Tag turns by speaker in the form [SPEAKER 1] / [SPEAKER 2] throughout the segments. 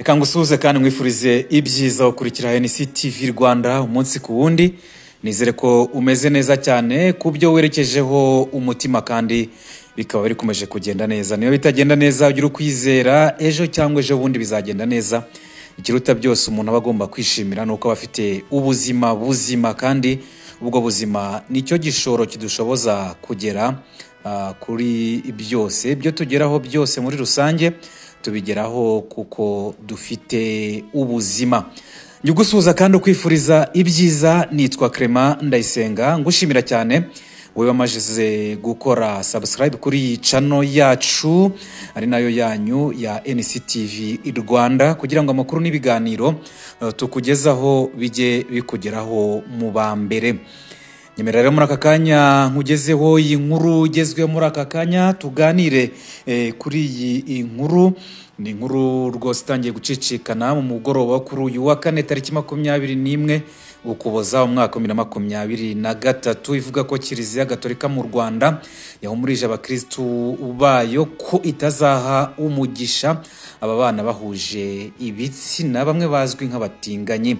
[SPEAKER 1] Reka ngusuhuze kandi mwifurize ibyiza ukurikira NCTV Rwanda umunsi ku wundi. Nizere ko umeze neza cyane kubyo werekejeho umutima kandi bikaba biri kumeje kugenda neza. Niyo bitagenda neza ugira ukwizera ejo cyangwa ejo bundi bizagenda neza. Ikiruta byose umuntu aba agomba kwishimira nuko bafite ubuzima kandi ubwo buzima nicyo gishoro kidushoboza kugera kuri byose byo tugeraho byose muri rusange tubigeraho kuko dufite ubuzima. Nyugusuhuza kandi ukwifuriza ibyiza. Nitwa Clement Ndayisenga, ngushimira cyane wowe wamajize gukora subscribe kuri channel yacu ari nayo yanyu ya NCTV Rwanda kugira ngo amakuru n'ibiganiro tukugezaho bijye bikugeraho mu bambere. Nyemera rero muri aka kanya nkugezeho iyi nkuru ugezweho muri aka kanya tuganire kuri iyi nkuru. Ni inkuru rwose itangiye gucicikana mu mugoroba kuri uyu wa kane tariki 21 Ukuboza umwaka 2023 ivuga ko Kiliziya Gatolika mu Rwanda yahumurije abakristu bayo ko itazaha umugisha aba bana bahuje ibitsina bamwe bazwi nk'abatinganyi.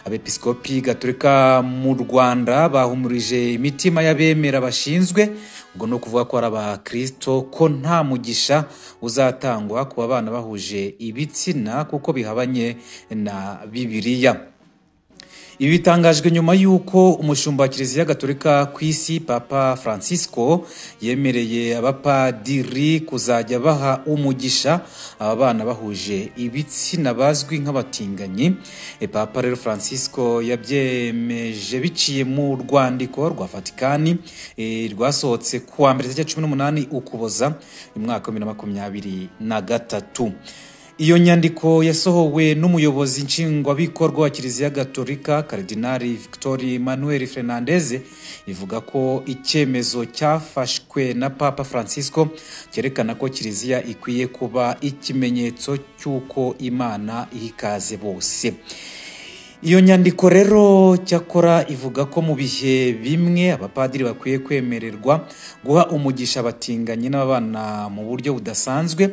[SPEAKER 1] Abepiskopi Gatolika mu Rwanda bahumurije imitima y'abemera bashinzwe ubwo no kuvuga ko ari abakristo ko nta mugisha uzatangwa ku bana bahuje ibitsina kuko bihabanye na Bibiliya. Ibi bitangajwe nyuma y'uko umushumba wa Kiliziya Gatolika ku isi Papa Francisco yemereye abapadiri kuzajya baha umugisha aba bana bahuje ibitsina bazwi nk'abatinganyi. Papa rero Francisco yabyemeje biciye mu rwandiko rwa Vatikani rwasohotse ku wa 18 Ukuboza mu mwaka 2023. Iyo nyandiko yasohowe n'umuyobozi nshingwabikorwa wa Kiliziya Gatolika Kardinali Victor Emmanuel Fernandez ivuga ko icyemezo cyafashwe na Papa Francisco cyerekana ko Kiliziya ikwiye kuba ikimenyetso cy'uko Imana ihikaze bose. Iyo nyandiko rero cyakora ivuga ko mu bihe bimwe abapadiri bakwiye kwemererwa guha umugisha abatinganye n'abana mu buryo budasanzwe,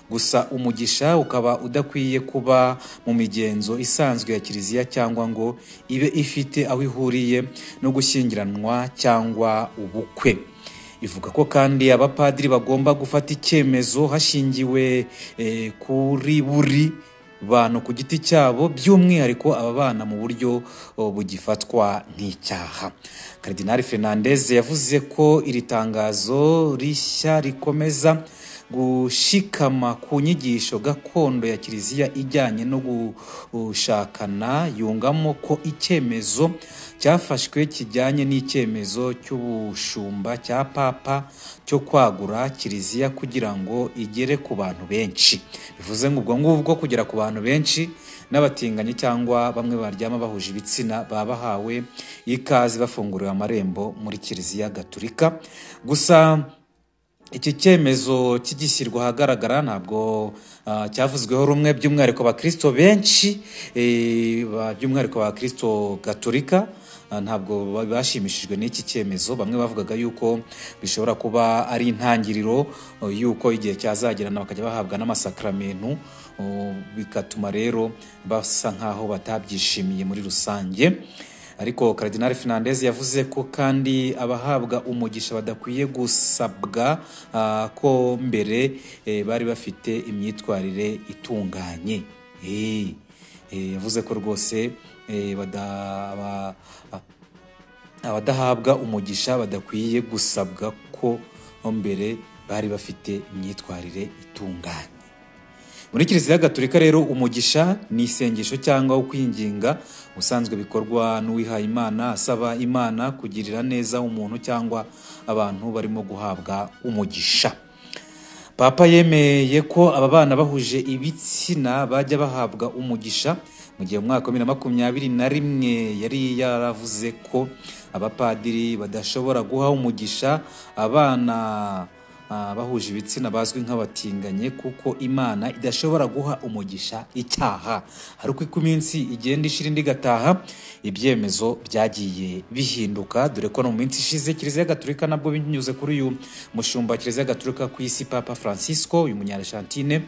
[SPEAKER 1] gusa umugisha ukaba udakwiye kuba mu migenzo isanzwe ya Kiliziya cyangwa ngo ibe ifite aho ihuriye no gushyingiranwa cyangwa ubukwe. Ivuga ko kandi abapadiri bagomba gufata icyemezo hashingiwe kuri buri bantu ku giti cyabo by'umwihariko aba bana mu buryo bugifatwa nk'icyaha. Kardinali Fernandez yavuze ko iri tangazo rishya rikomeza gushikama ku nyigisho gakondo ya Kiliziya ijyanye no gushakana, yungamo ko icyemezo cyafashwe kijyanye n'icyemezo cy'ubushumba cya Papa cyo kwagura Kiliziya kugira ngo igere ku bantu benshi. Bivuze ngo ubwo ngubwo kugera ku bantu benshi n'abatinganye cyangwa bamwe baryama bahuje ibitsina babahawe ikaze bafunguriwe amarembo muri Kiliziya Gatolika. Gusa iki cyemezo kigishyirwa ahagaragara ntabwo cyavuzweho rumwe by'umwihariko abakristo benshi by'umwihariko abakristo Gatolika ntabwo bashimishijwe n'iki cyemezo. Bamwe bavugaga yuko bishobora kuba ari intangiriro yuko igihe cyazagirana bakajya bahabwa n'amasakramentu, bigatuma rero basa nkaho batabyishimiye muri rusange. Ariko Kardinali Fernandez yavuze ko kandi abahabwa umugisha badakwiye gusabwa ko mbere bari bafite imyitwarire itunganye. Yavuze ko rwose abadahabwa umugisha badakwiye gusabwa ko mbere bari bafite imyitwarire itunganye. Muri Kiliziya Gatolika rero umugisha ni isengesho cyangwa ukwinginga usanzwe bikorwa n'uwihaye Imana asaba Imana kugirira neza umuntu cyangwa abantu barimo guhabwa umugisha. Papa yemeye ko aba bana bahuje ibitsina bajya bahabwa umugisha mu gihe mu mwaka 2021 yari yaravuze ko abapadiri badashobora guha umugisha abana bahuje ibitsina bazwi nk'abatinganye kuko Imana idashobora guha umugisha icyaha. Hari uko iminsi igenda ishira indi gataha ibyemezo byagiye bihinduka, dore ko no mu minsi ishize Kiliziya Gatolika nabwo binyuze kuri uyu mushumba Kiliziya Gatolika ku isi Papa Francisco uyu munyarashantine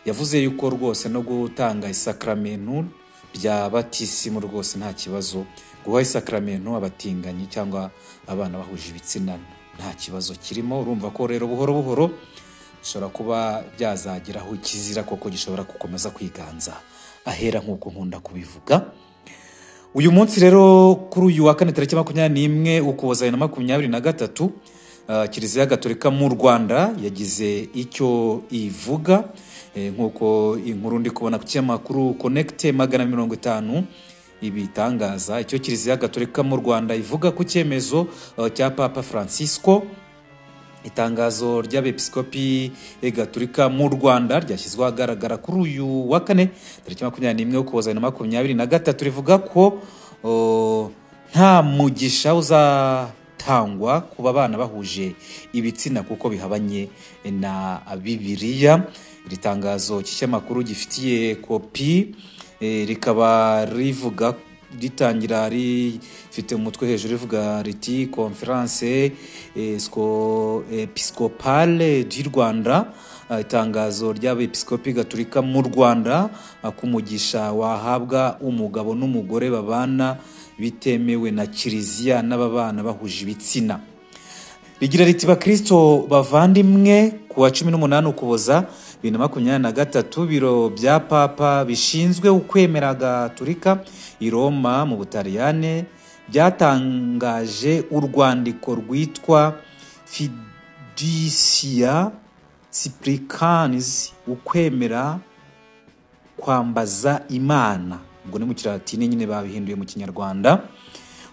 [SPEAKER 1] yavuze yuko rwose no gutanga isakramentu rya batisimu rwose nta kibazo, guha isakramentu abatinganyi cyangwa abana bahuje ibitsina nta kibazo kirimo. Urumva ko rero buhoro buhoro bishobora kuba byazageraho ikizira koko gishobora gukomeza kwiganza ahera nk'uko nkunda kubivuga. Uyu munsi rero kuri uyu wa 4 tariki 21 Ukuboza 2023 Kiliziya Gatolika mu Rwanda yagize icyo ivuga, nk'uko inkuru ndi kubona ku kinyamakuru Connect 50 ibitangaza. Icyo Kiliziya Gatolika mu Rwanda ivuga ku cyemezo cya Papa Francisco. Itangazo ry'abepiskopi Gatolika mu Rwanda ryashyizwe ahagaragara kuri uyu wa 4 tariki 21 Ukuboza 2023 rivuga ko nta mugisha uzatangwa kuba abana bahuje ibitsina kuko bihabanye na Bibiliya. Iri tangazo cy'icyamakuru gifitiye kopi rikaba rivuga ritangira rifite umutwe hejuru rivuga riti Conference Episcopale du Rwanda, itangazo ry'abepiskopi Gatolika mu Rwanda kumugisha wahabwa umugabo n'umugore babana bitemewe na Kiliziya n'ababana bahuje ibitsina. Rigira riti bakristo bavandimwe ku wa 18 Ukuboza 2023 biro bya Papa bishinzwe ukwemera Gatolika i Roma mu Butaliyane byatangaje urwandiko rwitwa Fiducia Supplicans, ukwemera kwambaza Imana. Ubwo ni mu Kilatini nyine babihinduye mu Kinyarwanda.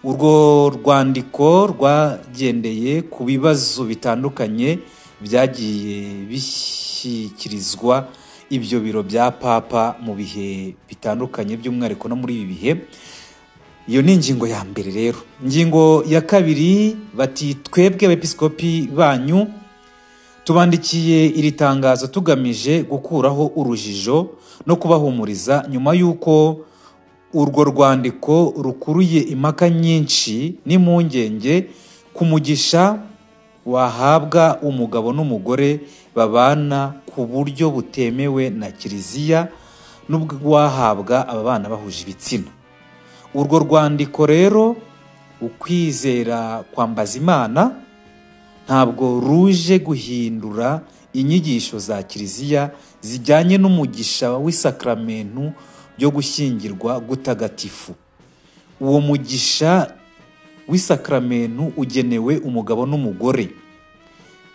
[SPEAKER 1] Urwo rwandiko rwagendeye ku bibazo bitandukanye byagiye bishyikirizwa ibyo biro bya Papa mu bihe bitandukanye, by'umwihariko no muri ibi bihe. Iyo ni ingingo ya mbere rero. Ingingo ya kabiri bati twebwe abepiskopi banyu tubandikiye iri tangazo tugamije gukuraho urujijo no kubahumuriza nyuma y'uko urwo rwandiko rukuruye impaka nyinshi n'impungenge ku mugisha wahabwa umugabo n'umugore babana ku buryo butemewe na Kiliziya n'ubwo wahabwa ababana bahuje ibitsina. Urwo rwandiko rero ukwizera kwambaza Imana ntabwo ruje guhindura inyigisho za Kiliziya zijyanye n'umugisha w'isakramentu byo gushyingirwa gutagatifu. Uwo mugisha w'isakramentu ugenewe umugabo n'umugore.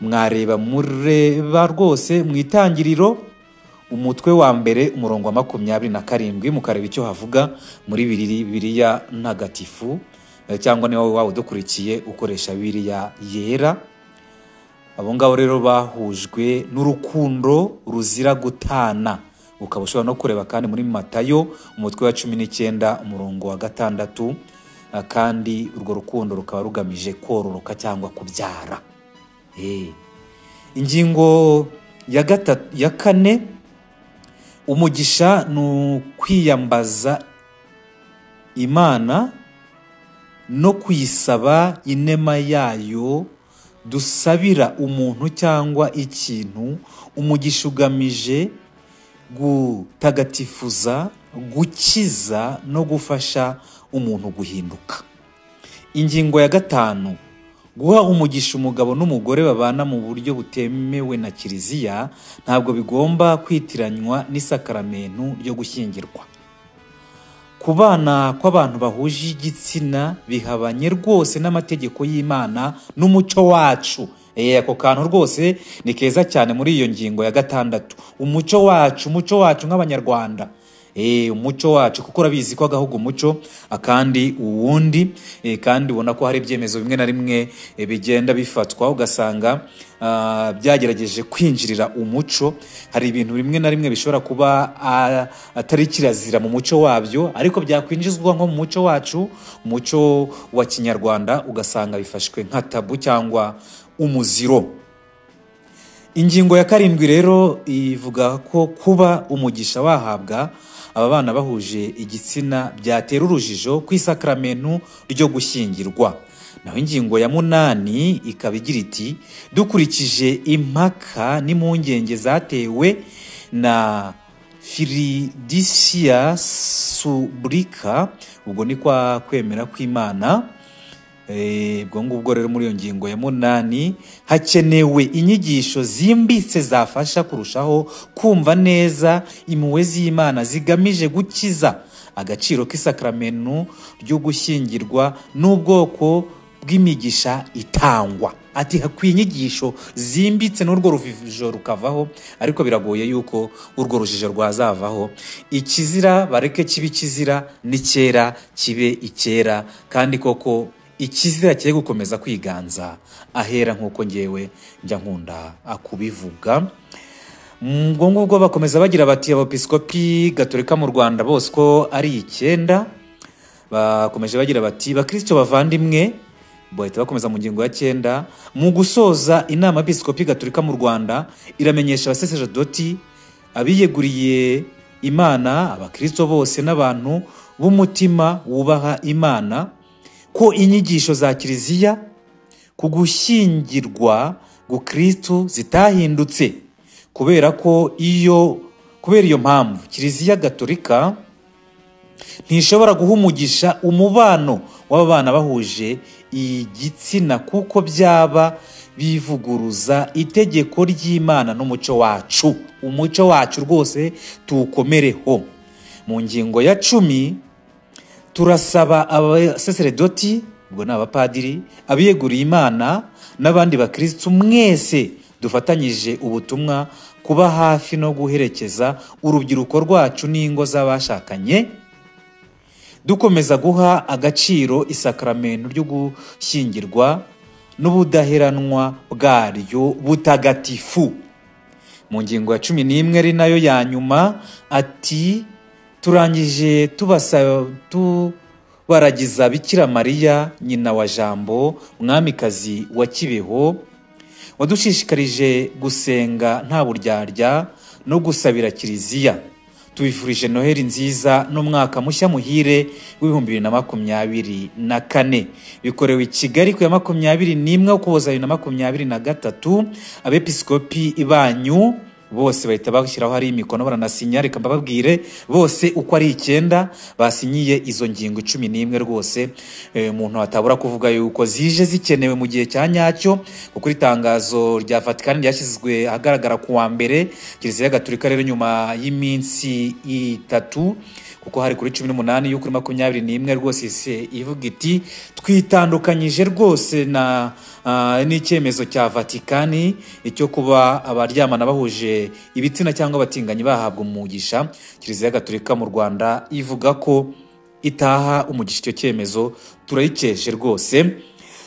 [SPEAKER 1] Mureba rwose mu itangiriro umutwe wa mbere umurongo wa 27 mukareba icyo havuga muri Bibiliya ntagatifu, cyangwa niba wawe udukurikiye ukoresha Bibiliya yera. Abo ngabo rero bahujwe n'urukundo ruzira gutana. Ukaba ushobora no kureba kandi muri Matayo umutwe wa 19 umurongo wa 6, kandi urwo rukundo rukaba rugamije kororoka cyangwa kubyara. Ingingo ya 4 umugisha no kwiyambaza Imana no kuyisaba inema yayo dusabira umuntu cyangwa ikintu. Umugisha ugamije gutagatifuza, gukiza no gufasha umuntu guhinduka. Ingingo ya 5 guha umugisha umugabo n'umugore babana mu buryo butemewe na Kiliziya ntabwo bigomba kwitiranywa n'isakramentu ryo gushyingirwa. Kubana kw'abantu bahuje igitsina bihabanye rwose n'amategeko y'Imana n'umuco wacu. Ako kantu rwose ni keza cyane muri iyo ngingo ya 6. Umuco wacu nk'Abanyarwanda. Umuco wacu kuko urabizi ko agahugu umuco akandi uwundi, kandi ubona ko hari ibyemezo bimwe na rimwe bigenda bifatwa ugasanga byagerageje kwinjirira umuco. Hari ibintu bimwe na rimwe bishobora kuba atari kirazira mu muco wabyo, ariko byakwinjizwa nko mu muco wacu, umuco wa Kinyarwanda, ugasanga bifashwe nka tabu cyangwa umuziro. Ingingo ya 7 rero ivuga ko kuba umugisha wahabwa ababana bahuje igitsina byatera urujijo ku isakramentu ryo gushyingirwa. Naho ingingo ya 8 ikaba igira iti dukurikije impaka n'impungenge zatewe na Firidisia Subrika, ubwo ni kwa kwemera kw'Imana. Ubwo ngubwo rero muri iyo ngingo ya 8 hakenewe inyigisho zimbitse zafasha kurushaho kumva neza impuhwe z'Imana zigamije gukiza agaciro k'isakramento ryo gushyingirwa n'ubwoko bw'imigisha itangwa. Ati hakwiye inyigisho zimbitse n'urwo rujijo rukavaho, ariko biragoye yuko urwo rujijo rwazavaho. Ikizira bareke kibi kizira, n'icyera kibe icyera, kandi koko ikizira kiye gukomeza kwiganza ahera nk'uko ngewe njya nkunda akubivuga. Ngo ngubwo bakomeza bagira bati abepiskopi gatolika mu Rwanda bose ko ari 9, bakomeje bagira bati bakristo bavandimwe, bahita bakomeza mu ngingo ya 9, mu gusoza inama y'episkopi gatolika mu Rwanda iramenyesha abaseserdoti, abiyeguriye Imana, abakristo bose n'abantu b'umutima wubaha Imana ko inyigisho za Kiliziya ku gushyingirwa gukristo zitahindutse, kubera iyo mpamvu Kiliziya gatolika ntishobora guhumugisha umubano w'abana bahuje igitsina, kuko byaba bivuguruza itegeko ry'Imana n'umuco wacu. Umuco wacu rwose tuwukomereho. Mu ngingo ya 10 turasaba abaseserdoti, ubwo ni abapadiri, abiyeguriye Imana n'abandi bakristo mwese dufatanyije ubutumwa kuba hafi no guherekeza urubyiruko rwacu n'ingo z'abashakanye, dukomeza guha agaciro isakramento ryo gushyingirwa n'ubudaheranwa bwaryo butagatifu. Mu ngingo ya 11 ari nayo ya nyuma ati turangije tubaragiza Bikira Mariya nyina wa Jambo, mwamikazi wa Kibeho, wadushishikarije gusenga nta buryarya no gusabira Kiliziya. Tubifurije Noheli nziza n'umwaka mushya muhire w'2024. Bikorewe i Kigali ku ya 21 Ukuboza 2023. Abepiskopi banyu bose bahita bashyiraho hari imikono baranasinya. Reka mbabwire bose uko ari 9 basinyiye izo ngingo 11 rwose. Umuntu atabura kuvuga yuko zije zikenewe mu gihe cya nyacyo, kuko itangazo rya Vatican ryashyizwe ahagaragara ku wa mbere. Kiliziya gatolika rero nyuma y'iminsi 3, kuko hari kuri 18 y'ukuri 21 rwose ivuga iti twitandukanyije rwose na n'icyemezo cya Vatican icyo kuba abaryamana bahuje ibitsina cyangwa abatinganyi bahabwa umugisha. Kiliziya gatolika mu Rwanda ivuga ko itaha umugisha icyo cyemezo, turayikeje rwose.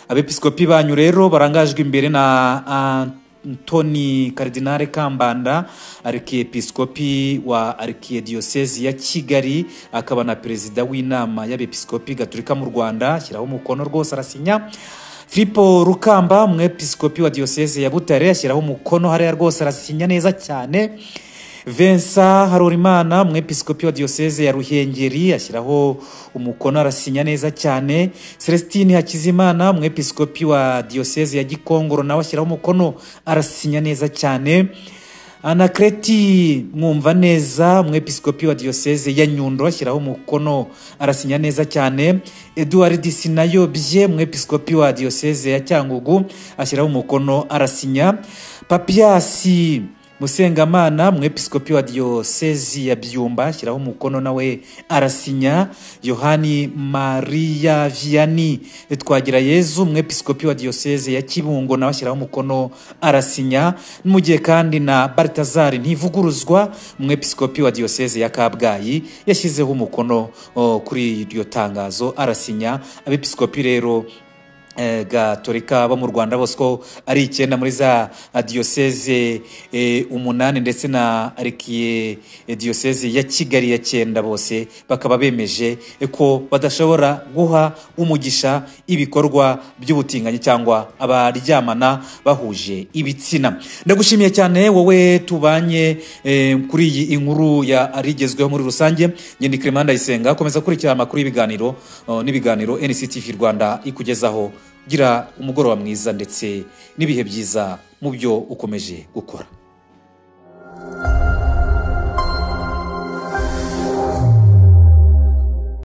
[SPEAKER 1] Abepiskopi banyu rero barangajwe imbere na Antoni Kardinale Kambanda, arikiepiskopi wa Arkidiocese ya Kigali, akaba na perezida w'inama y'abepiskopi gatolika mu Rwanda, ashyiraho umukono rwose arasinya. Filipo Rukamba, umwepiskopi wa diocese ya Butare, ashyiraho umukono hariya rwose arasinya neza cyane. Vincent Harorimana, umwepiskopi wa diocese ya Ruhengeri, ashyiraho umukono arasinya neza cyane. Celestine Hakizimana, umwepiskopi wa diocese ya Gikongoro, nawe ashyiraho umukono arasinya neza cyane. Anakreti Mwumva neza, umwepiskopi wa diocese ya Nyundo, ashyiraho umukono arasinya neza cyane. Edouard Sinayobye, umwepiskopi wa diocese ya Cyangugu, ashyiraho umukono arasinya. Papiasi Musengamana, umwepiskopi wa diocese ya Byumba, ashyiraho umukono nawe arasinya. Yohani Maria Vianney Twagirayezu, umwepiskopi wa diocese ya Kibungo, nawe ashyiraho umukono arasinya. Mu gihe kandi na Balthazar Ntivuguruzwa, umwepiskopi wa diocese ya Kabgayi, yashyizeho umukono kuri iryo tangazo arasinya. Abepiskopi rero gatolika bo mu Rwanda bose ko ari 9 muri za diocese 8 ndetse na diocese ya Kigali ya 9 bose bakaba bemeje ko badashobora guha umugisha ibikorwa by'ubutinganyi cyangwa abaryamana bahuje ibitsina. Ndagushimiye cyane wowe tubanye kuri iyi inkuru ya arigezweho muri rusange. Nyine Clement Ndayisenga, komeza kurikira amakuru y'ibiganiro n'ibiganiro NCTV Rwanda ikugezaho. Gira umugoroba mwiza ndetse n'ibihe byiza mu byo ukomeje gukora.